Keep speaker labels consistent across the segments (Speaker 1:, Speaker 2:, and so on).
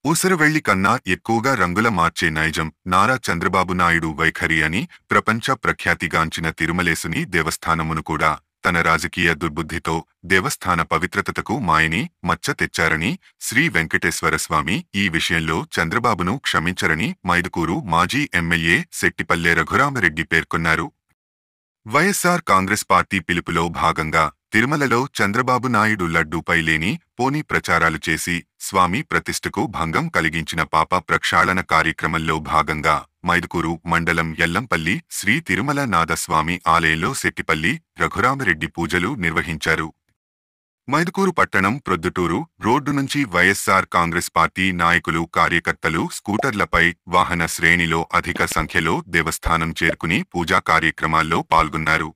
Speaker 1: ఊసరవెళ్లి కన్నా ఎక్కువగా రంగుల మార్చే నైజం నారా చంద్రబాబు నాయుడు వైఖరి అని ప్రపంచ ప్రఖ్యాతిగాంచిన తిరుమలేసుని దేవస్థానమును కూడా తన రాజకీయ దుర్బుద్ధితో దేవస్థాన పవిత్రతకు మాయని మచ్చ తెచ్చారని శ్రీ వెంకటేశ్వరస్వామి ఈ విషయంలో చంద్రబాబును క్షమించరని మైదుకూరు మాజీ ఎమ్మెల్యే శెట్టిపల్లె రఘురామరెడ్డి పేర్కొన్నారు. వైఎస్ఆర్ కాంగ్రెస్ పార్టీ పిలుపులో భాగంగా తిరుమలలో చంద్రబాబు నాయుడు లడ్డూపై లేని పోనీ ప్రచారాలు చేసి స్వామి ప్రతిష్ఠకు భంగం కలిగించిన పాప ప్రక్షాళన కార్యక్రమంలో భాగంగా మైదుకూరు మండలం యల్లంపల్లి శ్రీ తిరుమల నాథస్వామి ఆలయంలో శెట్టిపల్లి రఘురామరెడ్డి పూజలు నిర్వహించారు. మైదుకూరు పట్టణం ప్రొద్దుటూరు రోడ్డు నుంచి వైఎస్ఆర్ కాంగ్రెస్ పార్టీ నాయకులు కార్యకర్తలు స్కూటర్లపై వాహన శ్రేణిలో అధిక సంఖ్యలో దేవస్థానం చేరుకుని పూజా కార్యక్రమాల్లో పాల్గొన్నారు.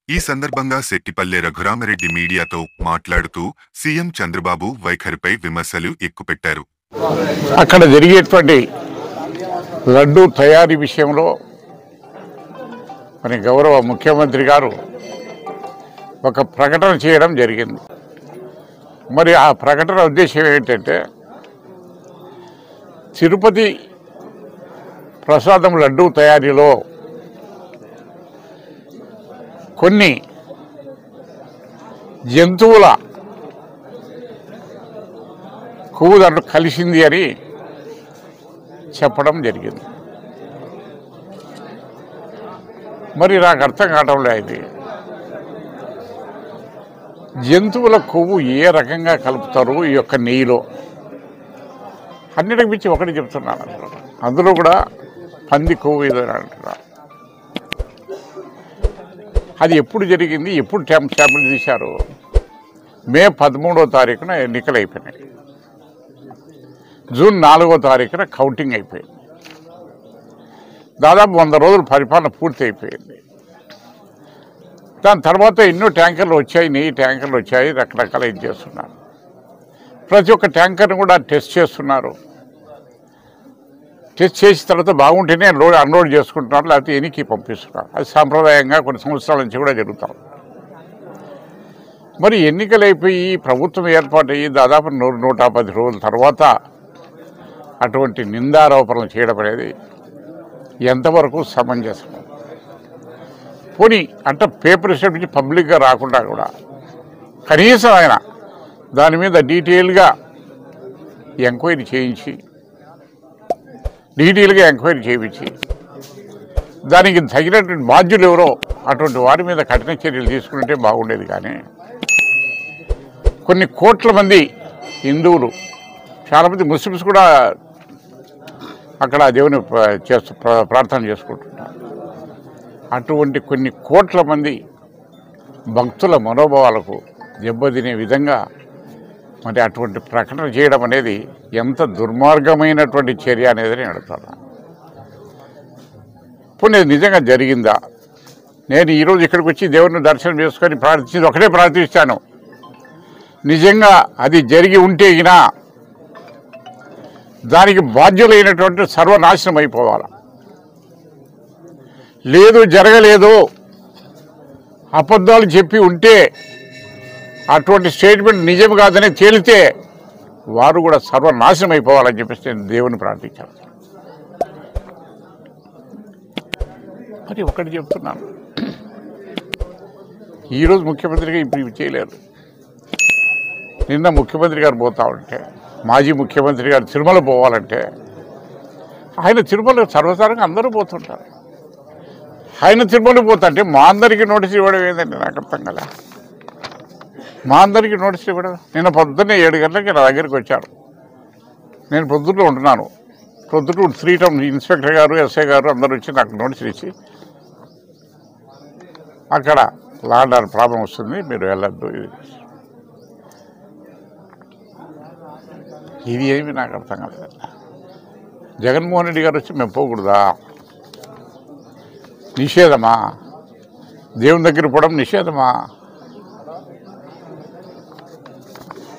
Speaker 1: ఈ సందర్భంగా శెట్టిపల్లె రఘురామరెడ్డి మీడియాతో మాట్లాడుతూ సీఎం చంద్రబాబు వైఖరిపై విమర్శలు ఎక్కుపెట్టారు.
Speaker 2: అక్కడ జరిగేటువంటి లడ్డూ తయారీ విషయంలో మన గౌరవ ముఖ్యమంత్రి గారు ఒక ప్రకటన చేయడం జరిగింది. మరి ఆ ప్రకటన ఉద్దేశం ఏంటంటే తిరుపతి ప్రసాదం లడ్డూ తయారీలో కొన్ని జంతువుల కొవ్వు దాంట్లో కలిసింది అని చెప్పడం జరిగింది. మరి నాకు అర్థం కావడం లేదు, జంతువుల కొవ్వు ఏ రకంగా కలుపుతారు ఈ యొక్క నెయ్యిలో? అన్నిటికి మించి ఒకటి చెప్తున్నాను, అందులో కూడా పంది కొవ్వు ఏదని అంటున్నారు. అది ఎప్పుడు జరిగింది, ఎప్పుడు శాంపిల్ తీశారు? మే 13వ తారీఖున ఎన్నికలు అయిపోయినాయి, జూన్ 4వ తారీఖున కౌంటింగ్ అయిపోయింది. దాదాపు 100 రోజులు పరిపాలన పూర్తి అయిపోయింది. దాని తర్వాత ఎన్నో ట్యాంకర్లు వచ్చాయి, నెయ్యి ట్యాంకర్లు వచ్చాయి, రకరకాల ఇది చేస్తున్నారు. ప్రతి ఒక్క ట్యాంకర్ని కూడా టెస్ట్ చేస్తున్నారు. టెస్ట్ చేసిన తర్వాత బాగుంటేనే అన్లోడ్ చేసుకుంటున్నారు, లేకపోతే ఎనికి పంపిస్తున్నారు. అది సాంప్రదాయంగా కొన్ని సంవత్సరాల నుంచి కూడా జరుగుతాం. మరి ఎన్నికలు అయిపోయి ప్రభుత్వం ఏర్పాటయ్యి దాదాపు 110 రోజుల తర్వాత అటువంటి నిందారోపణలు చేయడం అనేది ఎంతవరకు సమంజసం? పోనీ అంటే పేపర్ స్టేట్ నుంచి పబ్లిక్గా రాకుండా కూడా కనీసం ఆయన దాని మీద డీటెయిల్గా ఎంక్వైరీ చేయించి దానికి తగినటువంటి బాధ్యులు ఎవరో అటువంటి వారి మీద కఠిన చర్యలు తీసుకుంటే బాగుండేది. కానీ కొన్ని కోట్ల మంది హిందువులు, చాలామంది ముస్లిమ్స్ కూడా అక్కడ దేవుని ప్రార్థన చేసుకుంటున్నారు. అటువంటి కొన్ని కోట్ల మంది భక్తుల మనోభావాలకు దెబ్బతినే విధంగా మరి అటువంటి ప్రకటన చేయడం అనేది ఎంత దుర్మార్గమైనటువంటి చర్య అనేది నేను అడుగుతాను. పోనీ నిజంగా జరిగిందా? నేను ఈరోజు ఇక్కడికి వచ్చి దేవుడిని దర్శనం చేసుకొని ప్రార్థించింది ఒకటే ప్రార్థిస్తాను, నిజంగా అది జరిగి ఉంటే గినా దానికి బాధ్యులైనటువంటి సర్వనాశనం అయిపోవాలి. లేదు జరగలేదు, అబద్ధాలు చెప్పి ఉంటే అటువంటి స్టేట్మెంట్ నిజం కాదని తేలితే వారు కూడా సర్వనాశనం అయిపోవాలని చెప్పేసి నేను దేవుని ప్రార్థించాను. మరి ఒకటి చెప్తున్నాను, ఈరోజు ముఖ్యమంత్రిగా ఇప్పుడు ఇవి చేయలేరు. నిన్న ముఖ్యమంత్రి గారు పోతా ఉంటే, మాజీ ముఖ్యమంత్రి గారు తిరుమల పోవాలంటే, ఆయన తిరుమల సర్వసాధారణంగా అందరూ పోతుంటారు. ఆయన తిరుమల పోతుంటే మా అందరికీ నోటీస్ ఇవ్వడం ఏంటంటే నాకు అర్థం కదా. మా అందరికీ నోటీస్ ఇవ్వడం, నిన్న పొద్దున్నే 7 గంటలకి నా దగ్గరికి వచ్చారు. నేను పొద్దుట్లో ఉంటున్నాను, పొద్దుటూ 3 టౌన్ ఇన్స్పెక్టర్ గారు, ఎస్ఐ గారు అందరూ వచ్చి నాకు నోటీసులు ఇచ్చి అక్కడ ల్యాండ్ ఆర్డర్ ప్రాబ్లం వస్తుంది, మీరు వెళ్ళద్దు. ఇది ఏమి నాకు అర్థం కాలేదు. జగన్మోహన్ రెడ్డి గారు వచ్చి మేము పోకూడదా? నిషేధమా? దేవుని దగ్గర పోవడం నిషేధమా?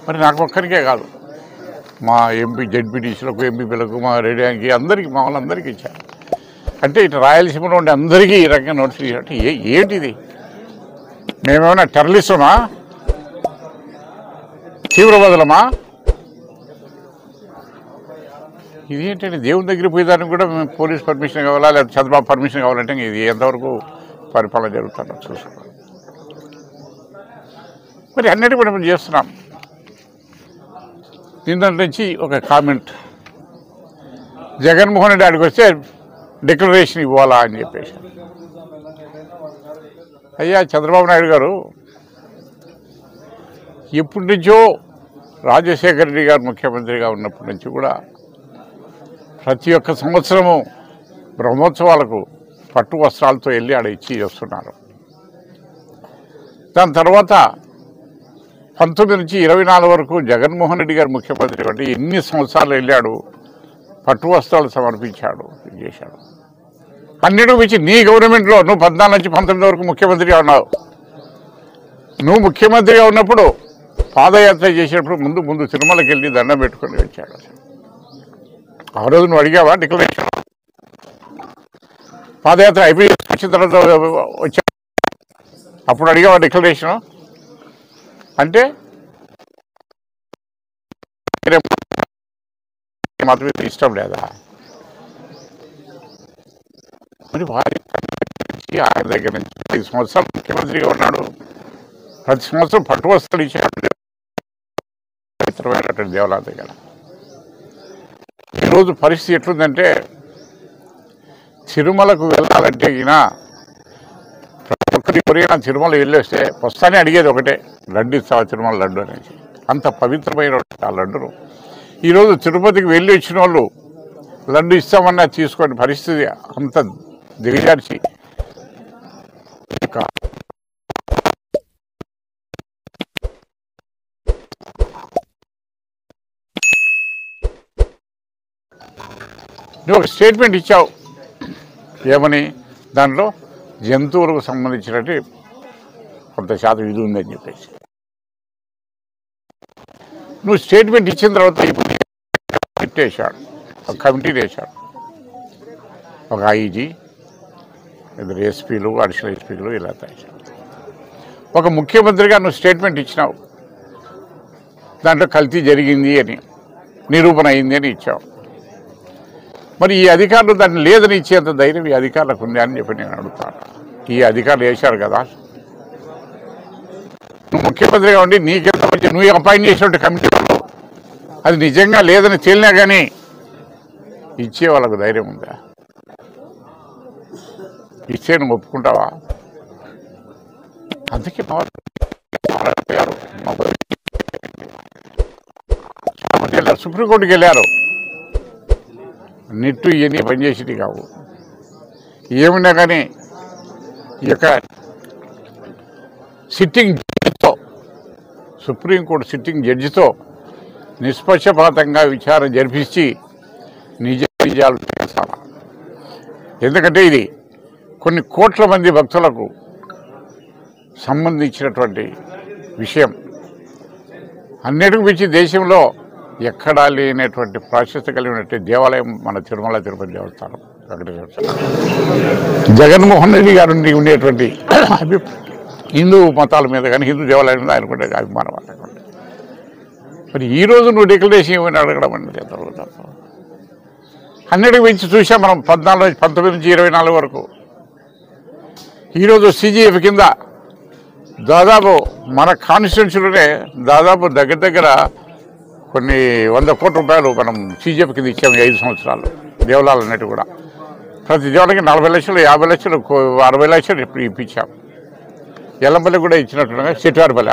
Speaker 2: మరి నాకు ఒక్కరికే కాదు, మా ఎంపీ జడ్పీటీసీలకు, ఎంపీపీలకు, మా రేడియానికి అందరికీ, మా వాళ్ళందరికీ ఇచ్చారు. అంటే ఇటు రాయలసీమలో ఉండే అందరికీ ఈ రకంగా నోటీసులు ఇచ్చారంటే ఏంటిది? మేమేమైనా టెర్రరిస్టుమా? తీవ్రవాదులమా? ఇదేంటంటే దేవుని దగ్గర పోయేదానికి కూడా మేము పోలీస్ పర్మిషన్ కావాలా, లేదా చంద్రబాబు పర్మిషన్ కావాలంటే ఇది ఎంతవరకు పరిపాలన జరుగుతుందో చూసుకోవాలి. మరి అన్నిటి కూడా మేము చేస్తున్నాం. నిన్న నుంచి ఒక కామెంట్, జగన్మోహన్ రెడ్డి ఆడికి వస్తే డిక్లరేషన్ ఇవ్వాలా అని చెప్పేసి. అయ్యా చంద్రబాబు నాయుడు గారు, ఎప్పటి నుంచో రాజశేఖర రెడ్డి గారు ముఖ్యమంత్రిగా ఉన్నప్పటి నుంచి కూడా ప్రతి ఒక్క సంవత్సరము బ్రహ్మోత్సవాలకు పట్టు వస్త్రాలతో వెళ్ళి ఆడ ఇచ్చి చేస్తున్నారు. దాని తర్వాత 19 నుంచి 24 వరకు జగన్మోహన్ రెడ్డి గారు ముఖ్యమంత్రి అంటే ఎన్ని సంవత్సరాలు వెళ్ళాడు, పట్టు వస్త్రాలు సమర్పించాడు, చేశాడు. అన్నిటికి మించి నీ గవర్నమెంట్లో నువ్వు 14 నుంచి 19 వరకు ముఖ్యమంత్రిగా ఉన్నావు. నువ్వు ముఖ్యమంత్రిగా ఉన్నప్పుడు పాదయాత్ర చేసేటప్పుడు ముందు తిరుమలకి వెళ్ళి దండం పెట్టుకొని వచ్చాడు. ఆ రోజు నువ్వు అడిగావా డిక్లరేషన్? పాదయాత్ర అయిపోయి వచ్చిన తర్వాత వచ్చా, అప్పుడు అడిగావా డిక్లరేషన్? అంటే మాత్రమే ఇష్టం లేదా? మరి వారి ఆయన దగ్గర నుంచి 5 సంవత్సరాలు ముఖ్యమంత్రిగా ఉన్నాడు. ప్రతి సంవత్సరం పట్టు వస్త్రాలు ఇచ్చాడు పవిత్రమైనటువంటి దేవాలయం దగ్గర. ఈరోజు పరిస్థితి ఎట్లుందంటే తిరుమలకు వెళ్ళాలంటే ఈయన ప్రతి ఒక్కరి ఎవరైనా తిరుమల వెళ్ళేస్తే వస్తానే అడిగేది ఒకటే, లడ్డు ఇస్తావా తిరుమల లడ్డు అనేసి. అంత పవిత్రమైన ఆ లడ్డును ఈరోజు తిరుపతికి వెళ్ళి వచ్చిన వాళ్ళు లడ్డు ఇస్తామన్నా తీసుకునే పరిస్థితి అంత దిగజార్చి నువ్వు ఒక స్టేట్మెంట్ ఇచ్చావు. ఏమని? దాంట్లో జంతువులకు సంబంధించినట్టు కొంత శాతం ఇది ఉందని చెప్పేసి నువ్వు స్టేట్మెంట్ ఇచ్చిన తర్వాత ఇప్పుడు వేశాడు, ఒక కమిటీని వేశాడు. ఒక ఐజీ, ఇద్దరు ఎస్పీలు, అడిషనల్ ఎస్పీలు ఇలా వేశాడు. ఒక ముఖ్యమంత్రిగా నువ్వు స్టేట్మెంట్ ఇచ్చినావు, దాంట్లో కల్తీ జరిగింది అని నిరూపణ అయింది అని ఇచ్చావు. మరి ఈ అధికారులు దాన్ని లేదని ఇచ్చేంత ధైర్యం ఈ అధికారులకు ఉంది అని చెప్పి నేను అడుగుతాను. ఈ అధికారులు వేశారు కదా, నువ్వు ముఖ్యమంత్రిగా ఉండి నీకెంత మంచి నువ్వు అపాయింట్ చేసినట్టు కమిటీలో అది నిజంగా లేదని తేలినా కానీ ఇచ్చే వాళ్ళకు ధైర్యం ఉందా? ఇచ్చే నువ్వు ఒప్పుకుంటావా? అందుకే సుప్రీంకోర్టుకి వెళ్ళారు. నిట్టు ఇవన్నీ పనిచేసేది కావు. ఏమున్నా కానీ ఈ యొక్క సిట్టింగ్ జడ్జితో, సుప్రీంకోర్టు సిట్టింగ్ జడ్జితో నిష్పక్షపాతంగా విచారణ జరిపించి నిజాలు చేస్తాను. ఎందుకంటే ఇది కొన్ని కోట్ల మంది భక్తులకు సంబంధించినటువంటి విషయం. అన్నిటికి మించి దేశంలో ఎక్కడా లేనటువంటి ప్రాశస్త్యం కలిగినటువంటి దేవాలయం మన తిరుమల తిరుపతి దేవస్థానం. జగన్మోహన్ రెడ్డి గారు ఉండేటువంటి హిందూ మతాల మీద కానీ హిందూ దేవాలయం మీద ఆయనకుండే అభిమానం అనుకోండి. మరి ఈరోజు నువ్వు డిక్లరేషన్ ఏమైనా అడగడం అనేది ఎంతవరకు తప్ప? అన్నిటికి మించి చూసాం మనం 19 నుంచి 24 వరకు. ఈరోజు సిజిఎఫ్ కింద దాదాపు మన కాన్స్టిట్యున్సీలోనే దాదాపు దగ్గర కొన్ని 100 కోట్ల రూపాయలు మనం సిజిఎఫ్ కింద ఇచ్చాము 5 సంవత్సరాలు. దేవాలయాలు అన్నిటి కూడా ప్రతి దేవాలయానికి 40 లక్షలు, 50 లక్షలు, 60 లక్షలు ఇప్పించాం. ఎల్లంపల్లి కూడా ఇచ్చినట్టుగా శెట్టివారిపల్లి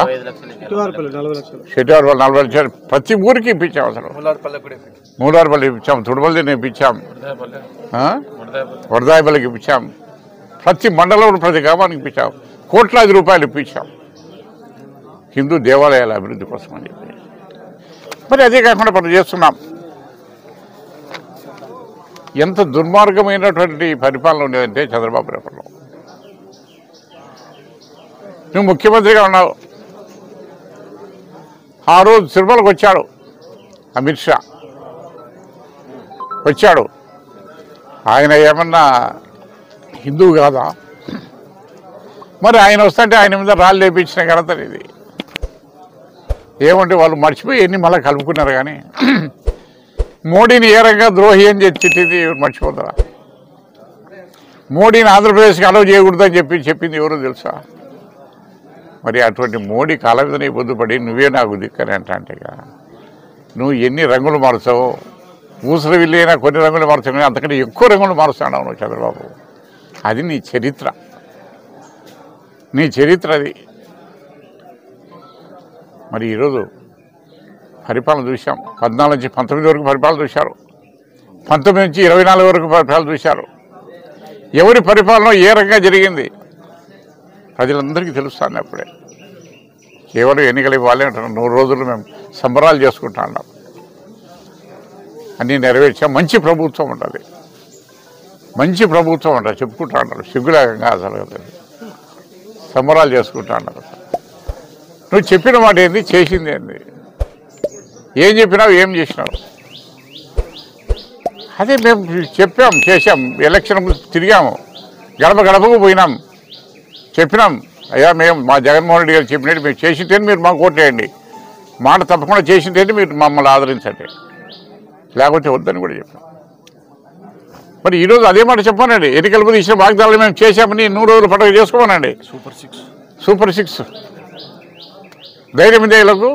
Speaker 2: 40 లక్షలు ప్రతి ఊరికి ఇప్పించాం. అసలు మూలార్పల్లి ఇప్పించాం, తుడుమల్లిని ఇప్పించాం, వరదాయపల్లికి ఇప్పించాం, ప్రతి మండలంలో ప్రతి గ్రామానికి ఇప్పించాం, కోట్లాది రూపాయలు ఇప్పించాం హిందూ దేవాలయాల అభివృద్ధి కోసం అని చెప్పి. మరి అదే కాకుండా మనం చేస్తున్నాం. ఎంత దుర్మార్గమైనటువంటి పరిపాలన ఉండేదంటే చంద్రబాబు రేపట్లో నువ్వు ముఖ్యమంత్రిగా ఉన్నావు. ఆ రోజు తిరుమలకు వచ్చాడు అమిత్ షా, వచ్చాడు. ఆయన ఏమన్నా హిందువు కాదా? మరి ఆయన వస్తుంటే ఆయన మీద రాళ్ళు లేపించిన ఘనత ఇది. ఏమంటే వాళ్ళు మర్చిపోయి ఎన్ని మళ్ళీ కలుపుకున్నారు. కానీ మోడీని ఏ రకంగా ద్రోహి అని చెప్పింది మర్చిపోతారా? మోడీని ఆంధ్రప్రదేశ్కి అలవ్ చేయకూడదని చెప్పింది ఎవరో తెలుసా? మరి అటువంటి మోడీ కాళ్ళ మీద నీ పొద్దుపడి నువ్వే నాకు దిక్కని అంటేగా నువ్వు ఎన్ని రంగులు మారుస్తావు? ఊసలు వెళ్ళైనా కొన్ని రంగులు మారుస్తావు, అంతకంటే ఎక్కువ రంగులు మారుస్తున్నావు నువ్వు చంద్రబాబు. అది నీ చరిత్ర, నీ చరిత్ర అది. మరి ఈరోజు పరిపాలన చూసాం. 14 నుంచి 19 వరకు పరిపాలన చూశారు, 19 నుంచి 24 వరకు పరిపాలన చూశారు. ఎవరి పరిపాలన ఏ రకంగా జరిగింది ప్రజలందరికీ తెలుస్తాను. అప్పుడే కేవలం ఎన్నికలు ఇవ్వాలి అంటున్నాం. 100 రోజులు మేము సంబరాలు చేసుకుంటా ఉన్నాం. అన్నీ నెరవేర్చాం. మంచి ప్రభుత్వం ఉంటుంది, మంచి ప్రభుత్వం ఉంటుంది చెప్పుకుంటా ఉన్నారు. సిగ్గులేకంగా అసలు సంబరాలు చేసుకుంటా ఉన్నారు. నువ్వు చెప్పిన మాట ఏంది, చేసింది ఏంది? ఏం చెప్పినావు, ఏం చేసినావు? అదే మేము చెప్పాం, చేసాం. ఎలక్షన్ తిరిగాము, గడప గడపకు పోయినాం, చెప్పినాం. అయ్యా మేము మా జగన్మోహన్ రెడ్డి గారు చెప్పినట్టు మేము చేసింటేనే మీరు మాకు ఓట్లేయండి, మాట తప్పకుండా చేసింటేనే మీరు మమ్మల్ని ఆదరించండి, లేకపోతే వద్దని కూడా చెప్పాం. మరి ఈరోజు అదే మాట చెప్పానండి. ఎన్నికల ముందు ఇచ్చిన వాగ్దానాలు మేము చేశామని 100 రోజులు పండుగ చేసుకోమనండి. సూపర్ సిక్స్ ధైర్యం ఇదే వీళ్ళకు.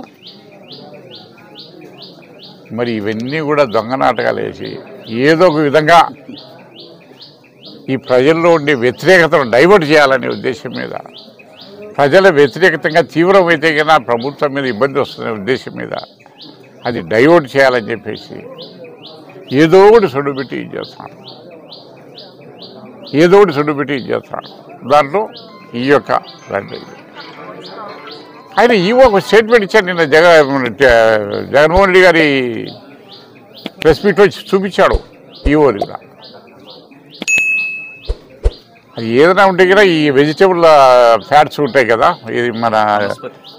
Speaker 2: మరి ఇవన్నీ కూడా దొంగ నాటకాలు వేసి ఏదో ఒక విధంగా ఈ ప్రజల్లో ఉండే వ్యతిరేకతను డైవర్ట్ చేయాలనే ఉద్దేశం మీద, ప్రజల వ్యతిరేకతంగా తీవ్రమైతే కన్నా ప్రభుత్వం మీద ఇబ్బంది వస్తున్న ఉద్దేశం మీద అది డైవర్ట్ చేయాలని చెప్పేసి ఏదో ఒకటి సొడ్డుపెట్టి ఇది చేస్తాను, ఏదో ఒకటి సొడ్డుపెట్టి ఇది చేస్తాను. దాంట్లో ఈ యొక్క ఆయన ఒక స్టేట్మెంట్ ఇచ్చారు నిన్న. జగన్మోహన్ రెడ్డి గారి ప్రెస్ మీట్ వచ్చి చూపించాడు ఈవోగా. అది ఏదైనా ఉంటే కదా ఈ వెజిటబుల్ ఫ్యాట్స్ ఉంటాయి కదా, ఇది మన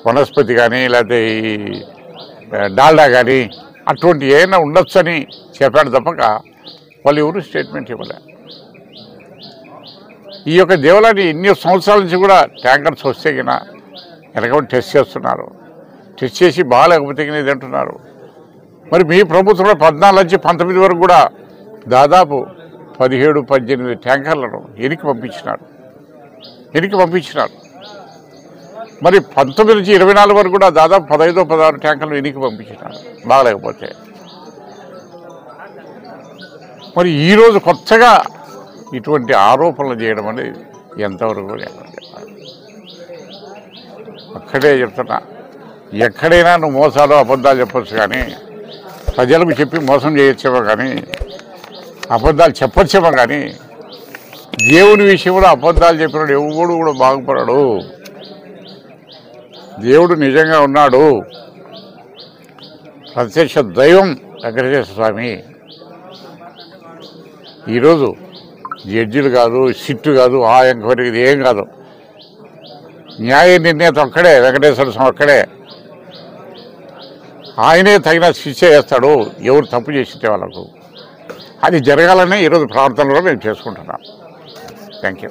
Speaker 2: వనస్పతి కానీ లేకపోతే ఈ డాల్డా కానీ అటువంటి ఏమైనా ఉండొచ్చు అని చెప్పాడు తప్పక వాళ్ళు ఎవరు స్టేట్మెంట్ ఇవ్వలే. ఈ యొక్క దేవాలయాన్ని ఎన్ని సంవత్సరాల నుంచి కూడా ట్యాంకర్స్ వస్తే కన్నా ఎలాగో టెస్ట్ చేస్తున్నారు, టెస్ట్ చేసి బాగాలేకపోతే ఇది అంటున్నారు. మరి మీ ప్రభుత్వంలో 14 నుంచి 19 వరకు కూడా దాదాపు 17-18 ట్యాంకర్లను వెనక్కి పంపించినారు. మరి 19 నుంచి 24 వరకు కూడా దాదాపు 15-16 ట్యాంకర్లు వెనక్కి పంపించినారు బాగలేకపోతే. మరి ఈరోజు కొత్తగా ఇటువంటి ఆరోపణలు చేయడం అనేది ఎంతవరకు చెప్పాలి? అక్కడే చెప్తున్నా, ఎక్కడైనా నువ్వు మోసాలు అబద్ధాలు చెప్పచ్చు, కానీ ప్రజలకు చెప్పి మోసం చేయొచ్చేమో, కానీ అబద్ధాలు చెప్పొచ్చేమో, కానీ దేవుని విషయంలో అబద్ధాలు చెప్పినాడు ఎవడు కూడా బాగుపడాడు. దేవుడు నిజంగా ఉన్నాడు, ప్రత్యక్ష దైవం వెంకటేశ్వర స్వామి. ఈరోజు జడ్జిలు కాదు, సిట్టు కాదు, ఆ ఎంక్వైరీ ఇది ఏం కాదు, న్యాయ నిర్ణేత ఒక్కడే వెంకటేశ్వర స్వామి ఒక్కడే. ఆయనే తగిన శిక్ష చేస్తాడు ఎవరు తప్పు చేసింటే వాళ్ళకు. అది జరగాలనే ఈరోజు ప్రార్థనలో మేము చేసుకుంటున్నాం. Thank you.